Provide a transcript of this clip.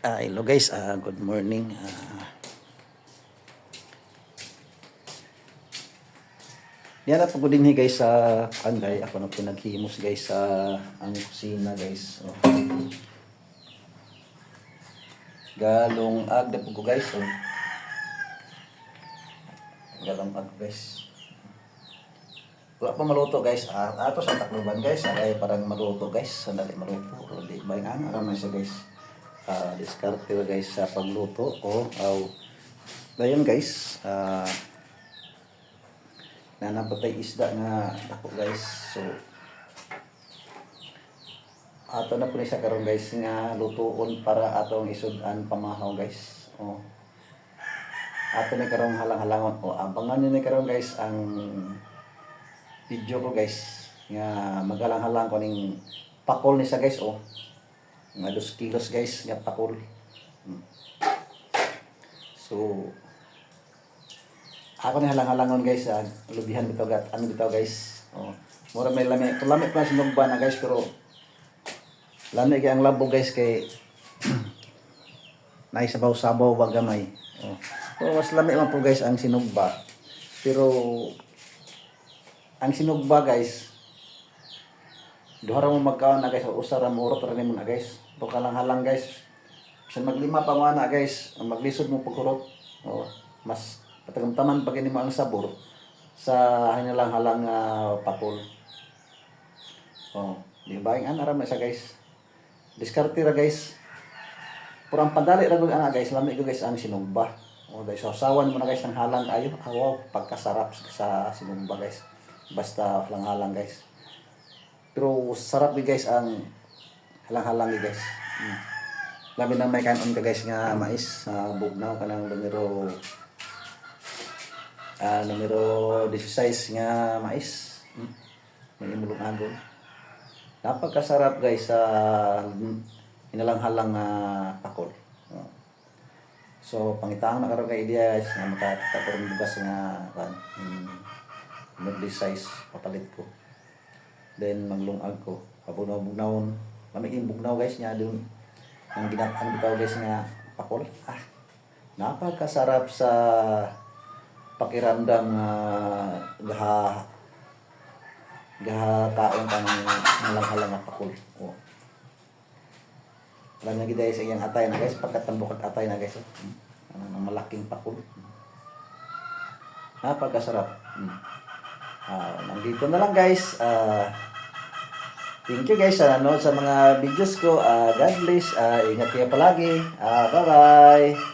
Hello guys, good morning. Yan na pagod din guys sa Anday. Ako na pinaghimos guys sa ang kusina guys. Galong ag na po guys. Galong ag guys. Wala pa maluto guys. Ato sa Tacloban guys. Ay parang maluto guys. Sandali maluto. Di ba yung aram siya guys. Diskarte guys sa pagluto dayon guys nanapatay isda nga ako guys, so ato na po ni sa karon guys nga lutuon para atong isudan pamahaw guys. Ato ni karong halang-halangon abangan ni karon guys ang video ko guys nga magalang-halang ko ning pakol ni sa guys nga 2 kilos guys nga pakol. So ako na halang-halangon guys, lubihan bitaw guys. Mura may lami pa sinugba na guys, pero lami kay ang labo guys kay naisabaw-sabaw wag gamay. So mas lami man po guys ang sinugba. Pero ang sinugba guys, duha ra mo magkaon na guys, usa ra mo urot ra nimo na guys. Buka lang halang guys. Bisan maglima pa mo na guys, ang maglisod mo pagkurot. Mas patagamtaman pag mo ang sabor sa hinalang-halang pakol. Di ba yung aram na siya guys. Diskarte ra guys. Pero ang padali ra guys, lami ko guys ang sinugba. Guys, sasawan mo na guys ng halang ayo. Wow, pagkasarap sa sinugba guys. Basta lang-halang guys. Pero sarap guys ang halang-halang guys. Labi na may kanon ka guys nga mais, bugnaw kanang numero 16 nga mais. May imulong agol. Napakasarap guys sa hinalang-halang pakol. So pangitaang na karon kay ideya guys nga makataporong bugas nga numero 16 papalit ko. Then maglungag ko. Pabunaw-bugnawon. Mamiging bugnaw guys nya dun. Ang ginapaan bitaw guys nga pakol. Napakasarap sa pakiramdam gahakaon kang halang-halang nga pakol. Alam na gid sa iyang atay na guys, pagkatambok at atay na guys. Ang malaking pakol. Napakasarap. Nandito na lang guys. Thank you guys sa nanood sa mga videos ko. God bless. Ingat kayo palagi. Bye-bye.